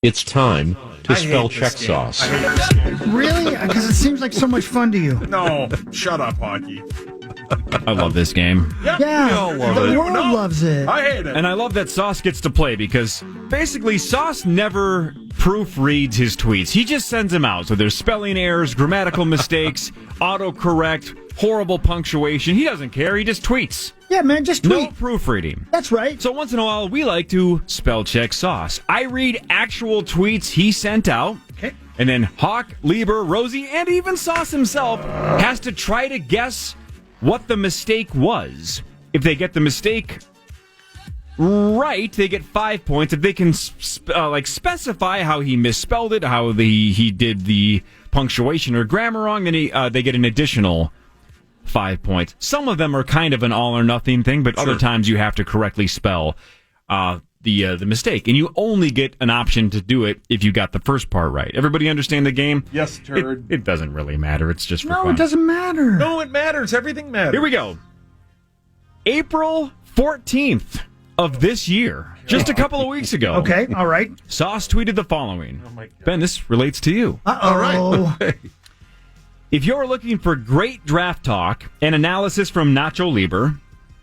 It's time to spell check sauce. Really? Because it seems like so much fun to you. No, shut up, hockey. I love this game. Yeah, we all love the it. world loves it. I hate it. And I love that Sauce gets to play because basically Sauce never proofreads his tweets. He just sends them out. So there's spelling errors, grammatical mistakes, autocorrect, horrible punctuation. He doesn't care. He just tweets. Yeah, man, just tweet. No proofreading. That's right. So once in a while, we like to spell check Sauce. I read actual tweets he sent out. Okay. And then Hawk, Lieber, Rosie, and even Sauce himself has to try to guess what the mistake was. If they get the mistake right, they get 5 points. If they can specify how he misspelled it, how he did the punctuation or grammar wrong, then they get an additional 5 points. Some of them are kind of an all or nothing thing, but other times you have to correctly spell the mistake, and you only get an option to do it if you got the first part right. Everybody understand the game? Yes, turd. It doesn't really matter. It's just for No, fun. it doesn't matter. No, it matters. Everything matters. Here we go. April 14th of this year, just a couple of weeks ago. Okay, all right. Sauce tweeted the following. Oh my God. Ben, this relates to you. Uh-oh. If you're looking for great draft talk and analysis from Nacho Lieber,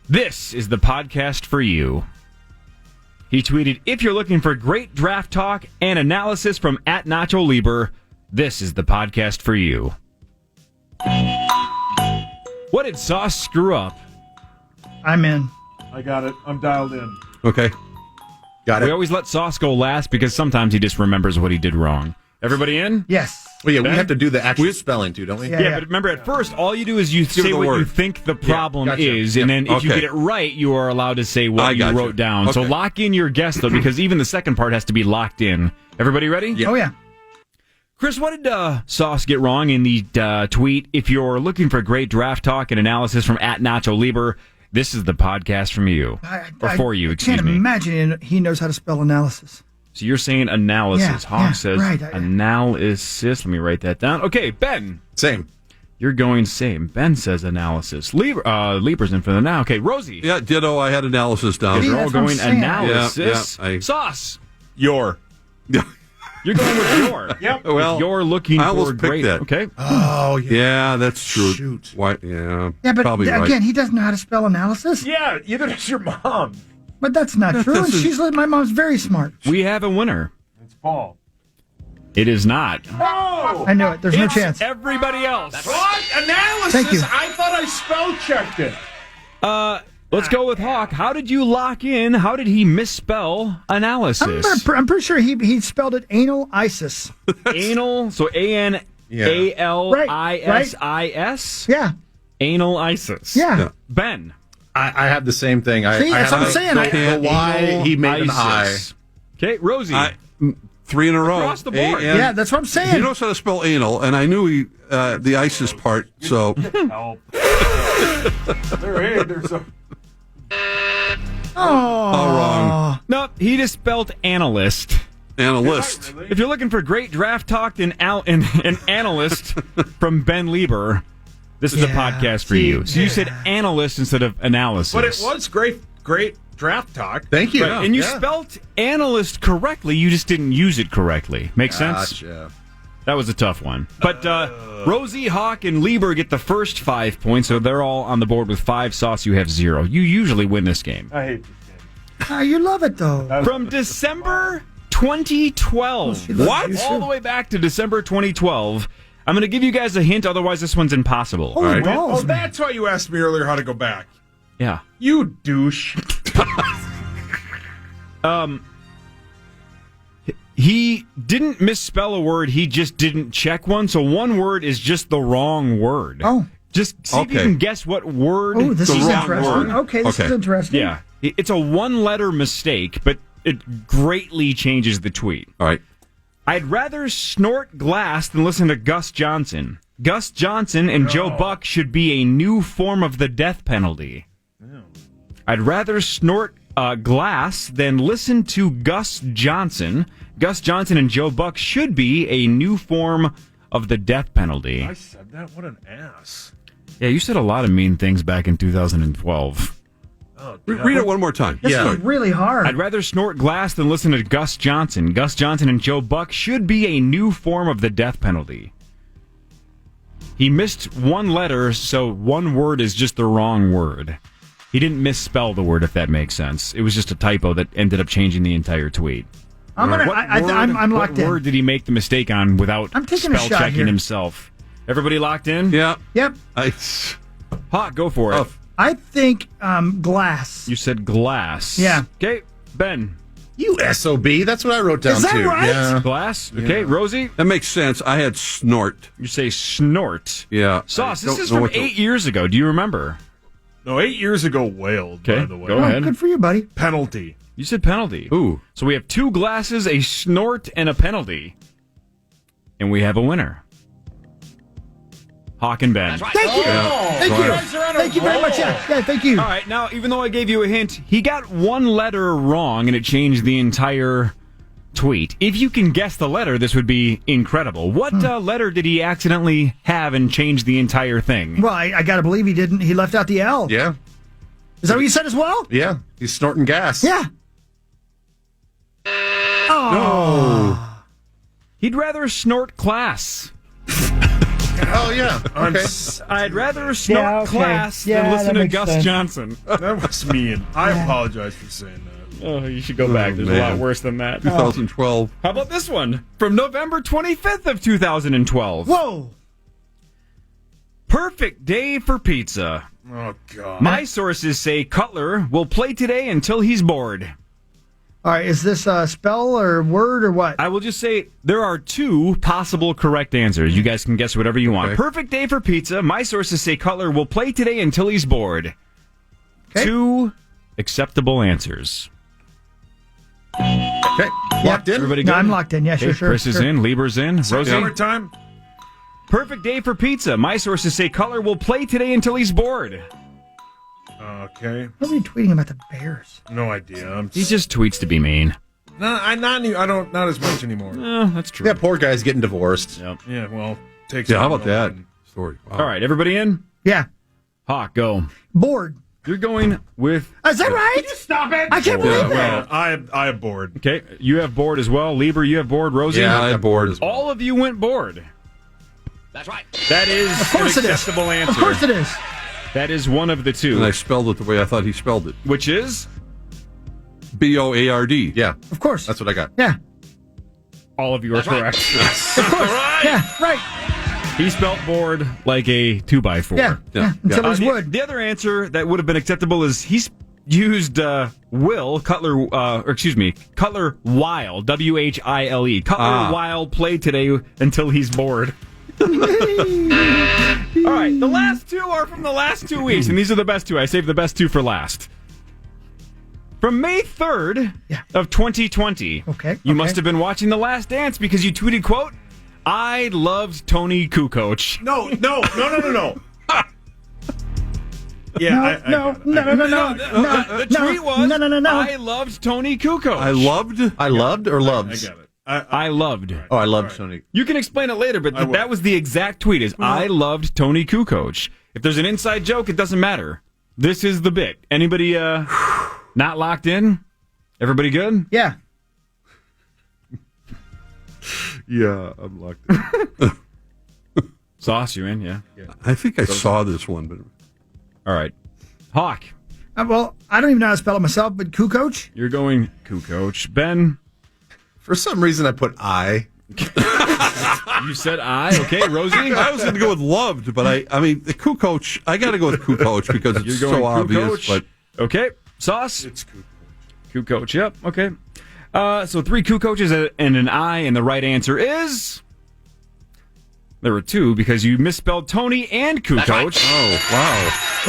this is the podcast for you. He tweeted, if you're looking for great draft talk and analysis from @Nacho Lieber, this is the podcast for you. What did Sauce screw up? I'm in. I got it. I'm dialed in. Okay. Got We it. always let Sauce go last because sometimes he just remembers what he did wrong. Everybody in? Yes. Well, yeah, we Ben? have to do the actual spelling, too, don't we? Yeah. Yeah, but remember, at first, all you do is you say it a what you word. think the problem gotcha. is, and then if you Okay. get it right, you are allowed to say I what you gotcha. wrote down. So Okay. lock in your guess, though, because even the second part has to be locked in. Everybody ready? Yeah. Oh, yeah. Chris, what did Sauce get wrong in the tweet? If you're looking for great draft talk and analysis from @Nacho Lieber, this is the podcast from you. For you, excuse can't me. imagine he knows how to spell analysis. So you're saying analysis. Yeah, Hawk yeah, says right. analysis. Let me write that down. Okay, Ben. Same. You're going same. Ben says analysis. Lieber's in for the now. Okay, Rosie. Yeah, ditto. I had analysis down. See, You're all that's what I'm going saying. analysis. Yeah, Sauce. Your. You're going with your. Yep. Well, You're looking I for almost picked great. that. Okay. Oh, yeah. Yeah, that's true. Shoot. Why? Yeah, Yeah, but probably again, right. he doesn't know how to spell analysis. Yeah, either does your mom. But that's not true. And my mom's very smart. We have a winner. It's Paul. It is not. Oh! I know it. There's no It's chance. everybody else. What? Analysis? Thank you. I thought I spell checked it. Let's go with Hawk. How did you lock in? How did he misspell analysis? I'm pretty sure he spelled it anal ISIS. Anal. So ANALISIS. Yeah. Anal ISIS. Yeah. Ben. I have the same thing. See, that's what I'm saying. The why he made an I. ISIS. Okay, Rosie. 3 in a row. Across the board. And Yeah, that's what I'm saying. he knows how to spell anal, and I knew the ISIS part. So Help. There's a... all wrong. No, he just spelled analyst. Analyst. If you're looking for great draft talk and an analyst from Ben Lieber, this is the Yeah, podcast for see, you. So you said analyst instead of analysis. But it was great draft talk. Thank you. Right, and you spelt analyst correctly, you just didn't use it correctly. Make sense? Gotcha. That was a tough one. But Rosie, Hawk, and Lieber get the first 5 points, so they're all on the board with 5. Sauce, you have 0. You usually win this game. I hate this game. You love it, though. From December 2012. What? All the way back to December 2012. I'm going to give you guys a hint, otherwise this one's impossible. Holy right. balls, Oh, man. that's why you asked me earlier how to go back. Yeah. You douche. He didn't misspell a word, he just didn't check one, so one word is just the wrong word. Oh. Just see if you Okay. can guess what word Oh, this the is wrong interesting. word. Okay, this is Okay. interesting. Yeah. It's a one-letter mistake, but it greatly changes the tweet. All right. I'd rather snort glass than listen to Gus Johnson. Gus Johnson and Joe Buck should be a new form of the death penalty. I'd rather snort glass than listen to Gus Johnson. Gus Johnson and Joe Buck should be a new form of the death penalty. I said that? What an ass. Yeah, you said a lot of mean things back in 2012. Read it one more time. This Yeah. is really hard. I'd rather snort glass than listen to Gus Johnson. Gus Johnson and Joe Buck should be a new form of the death penalty. He missed one letter, so one word is just the wrong word. He didn't misspell the word, if that makes sense. It was just a typo that ended up changing the entire tweet. I'm locked What in. word did he make the mistake on without I'm taking a spell shot checking here. himself? Everybody locked in? Yeah. Yep. Hawk, go for it. Tough. I think glass. You said glass. Yeah. Okay, Ben. You SOB. That's what I wrote down Is that too. right? Yeah. Glass. Okay, Rosie. That makes sense. I had snort. You say snort. Yeah. Sauce, I this don't is know from what 8 years ago. Do you remember? No, 8 years ago, wailed, by Okay, the way. go Oh, ahead. good for you, buddy. Penalty. You said penalty. Ooh. So we have 2 glasses, a snort, and a penalty. And we have a winner. Hawk and Ben. Thank you. Thank you. Thank you very much. Yeah, thank you. All right, now, even though I gave you a hint, he got one letter wrong, and it changed the entire tweet. If you can guess the letter, this would be incredible. What letter did he accidentally have and change the entire thing? Well, I got to believe he didn't. He left out the L. Yeah. Is that what you said as well? Yeah. He's snorting gas. Yeah. Oh. He'd rather snort class. Oh, yeah. Okay. I'd rather snort Yeah, okay. class Yeah, than listen that to makes Gus sense. Johnson. That was mean. I apologize for saying that. Oh, you should go back. There's a man. lot worse than that. 2012. How about this one? From November 25th of 2012. Whoa. Perfect day for pizza. Oh, God. My sources say Cutler will play today until he's bored. All right, is this a spell or word or what? I will just say there are 2 possible correct answers. You guys can guess whatever you want. Okay. Perfect day for pizza. My sources say Cutler will play today until he's bored. Okay. 2 acceptable answers. Okay. Locked in? Everybody good? No, I'm locked in. Yeah, Okay, sure, sure. Chris is sure. in. Lieber's in. Rosie? Summertime? Perfect day for pizza. My sources say Cutler will play today until he's bored. Okay. What are you tweeting about the Bears? No idea. He just tweets to be mean. Not as much anymore. That's true. Yeah, poor guy's getting divorced. Yep. Yeah, well, takes. Yeah, how on about that and- story? Wow. All right, everybody in? Yeah. Hawk, go. Bored. You're going with... Is that right? Stop it! I can't believe that. I am bored. Okay, you have bored as well. Lieber, you have bored. Rosie? Yeah, I had bored as well. All of you went bored. That's right. That is Of course an it is. acceptable answer. Of course it is. That is one of the And 2. I spelled it the way I thought he spelled it. Which is? B-O-A-R-D. Yeah. Of course. That's what I got. Yeah. All of you are correct. Yeah, right. He spelled bored like a 2x4. Yeah. Yeah. Until he's the, wood. the other answer that would have been acceptable is he's used Cutler Weil, W-H-I-L-E. Cutler Weil played today until he's bored. All right, the last 2 are from the last 2 weeks, and these are the best 2. I saved the best 2 for last. From May 3rd of 2020, you must have been watching The Last Dance because you tweeted, quote, I loved Toni Kukoc. No. Yeah, No. The tweet was, No. I loved Toni Kukoc. I loved. I loved or I loves? got it. I loved. Oh, I loved Tony. You can explain it later, but will. that was the exact tweet is, I loved Toni Kukoc. If there's an inside joke, it doesn't matter. This is the bit. Anybody not locked in? Everybody good? Yeah. Yeah, I'm locked. Sauce, you in? Yeah. I think I saw this one, but All right. Hawk, Well, I don't even know how to spell it myself, but Kukoc? you're going Kukoc. Ben, For some reason, I put I. you said I. Okay, Rosie? I was going to go with loved, but I mean, the Kukoc, I got to go with Kukoc because it's You're going so obvious. Kukoc. But Okay. Sauce? It's cool. Kukoc, yep. Okay. So 3 Kukocs and an I, and the right answer is... There were 2 because you misspelled Tony and Kukoc. oh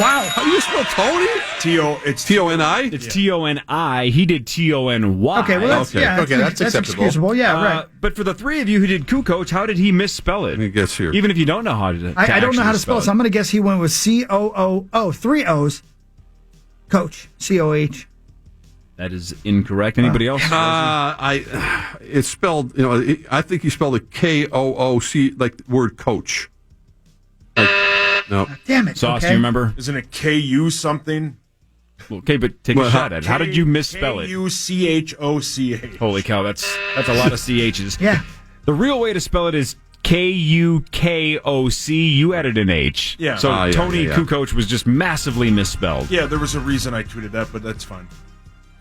wow, How do you spell Tony? It's T-O-N-I. It's T-O-N-I. He did T-O-N-Y. Okay, well, that's, Okay. yeah, Okay, that's acceptable. excusable. Yeah, right. But for the 3 of you who did Kukoc, how did he misspell Let me it? guess here. Even if you don't know how to I don't know how to spell it, so it. I'm going to guess he went with C-O-O-O, 3 O's, Coach, C-O-H. That is incorrect. Anybody else? It's spelled. I think he spelled it K-O-O-C, like the word coach. No. Damn it. Sauce, okay. do you remember? Isn't it KU something? Okay, but take a shot at it. How did you misspell it? Kuchoch. Holy cow, that's a lot of CHs. Yeah. The real way to spell it is Kukoc. You added an H. Yeah. So yeah, Toni yeah. Kukoc was just massively misspelled. Yeah, there was a reason I tweeted that, but that's fine.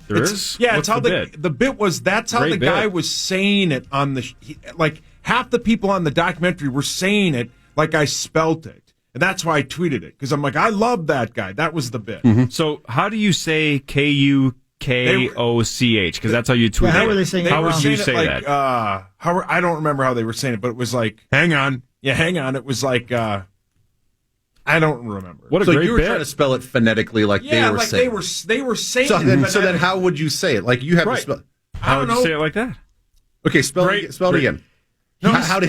There is? Yeah, What's it's how the bit? the bit was. That's how Great the guy bit. was saying it on the like half the people on the documentary were saying it like I spelt it, and that's why I tweeted it because I'm like I love that guy. That was the bit. So how do you say Kukoch? Because that's how you tweet Yeah, it. how were they saying it How would wrong? you saying say it like, that? I don't remember how they were saying it, but it was like, hang on. Yeah, hang on. It was like, I don't remember. What a So great you were bit. trying to spell it phonetically like Yeah, they were like saying. they were saying. So it, then, but so I- then how would you say it? Like you have Right. to spell. How would don't you know. say it like that? Okay, spell Great. it. Spell it Great. again.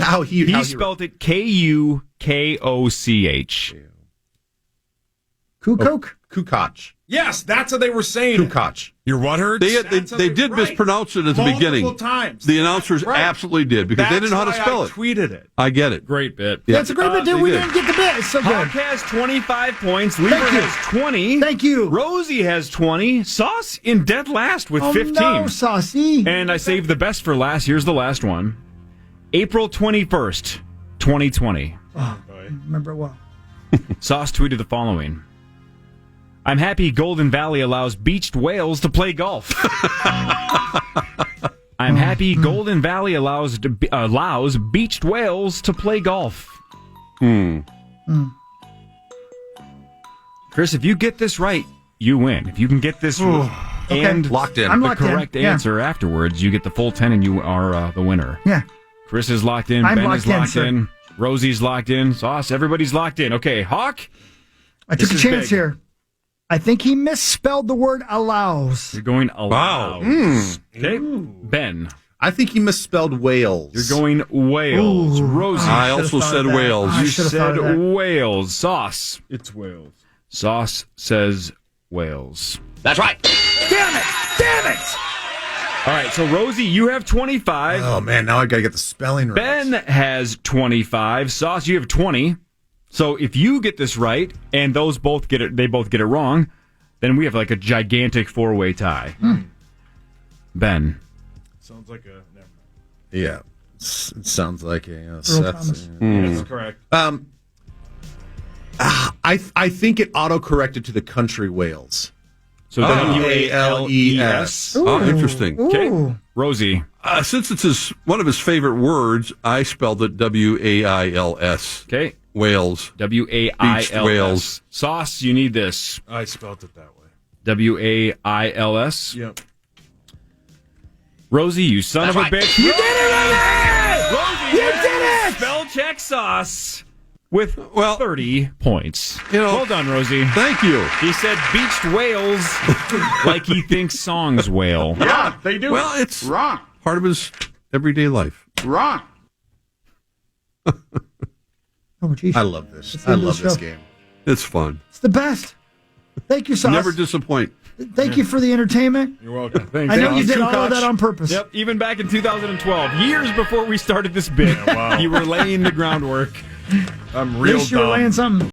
How he He spelled it Kukoch. Kukoc? Kukoc. Yes, that's how they were saying it. Kukoc. Your what hurts? They did mispronounce it at the beginning. Multiple times. The announcers Right. absolutely did because they didn't know how to That's spell why I it. tweeted it. I get it. Great bit. Yeah. That's a great bit, dude. they We did. didn't get the bit. It's so Hawk good. has 25 points. Lieber Thank you. has 20. Thank you. Rosie has 20. Sauce in dead last with Oh, 15. no, Saucy. And I saved the best for last. Here's the last one. April 21st, 2020. Remember it well. Sauce tweeted the following. I'm happy Golden Valley allows beached whales to play golf. I'm happy Golden Valley allows beached whales to play golf. Chris, if you get this right, you win. If you can get this and Locked in. I'm the locked in. correct Yeah. answer afterwards, you get the full 10 and you are the winner. Yeah. Chris is locked in. I'm Ben locked is in, locked sir. in. Rosie's locked in. Sauce, everybody's locked in. Okay, Hawk, I took This a is chance big. here. I think he misspelled the word allows. you're going allows. Okay, Ben, I think he misspelled whales. you're going whales. Ooh. Rosie, I should've also thought said of that. whales. I you should've said thought of that. whales. Sauce, It's Wales. Sauce says whales. That's right. Damn it! Damn it! All right, so Rosie, you have 25. Oh man, now I got to get the spelling right. Ben has 25. Sauce, you have 20. So if you get this right and those both get it, they both get it wrong, then we have like a gigantic four-way tie. Ben, Sounds like a. Never mind. Yeah, it sounds like a Earl Seth's. Thomas. That's correct. I think it auto-corrected to the country Wales. so W-A-L-E-S. Oh, interesting. Okay, Ooh. Rosie. Since it's one of his favorite words, I spelled it W-A-I-L-S. Okay, Wales. W-A-I-L-S. Beached whales. Sauce, you need this. I spelled it that way. W-A-I-L-S. Yep. Rosie, you son of a bitch. You did it! Rosie, You did it! Spell check Sauce with Well, 30 points. you know- Well done, Rosie. Thank you. He said beached whales like he thinks songs whale. Yeah, they do. Well, it's wrong. part of his everyday life. Wrong. Oh, geez. I love this. It's the I end of love the this show. game. It's fun. It's the best. Thank you, Sauce. Never disappoint. Thank you for the entertainment. You're welcome. Thanks, I know Sauce. you did all Kukoc. of that on purpose. Yep, even back in 2012, years before we started this bit, wow. you were laying the groundwork. I'm At real least you were dumb. laying something.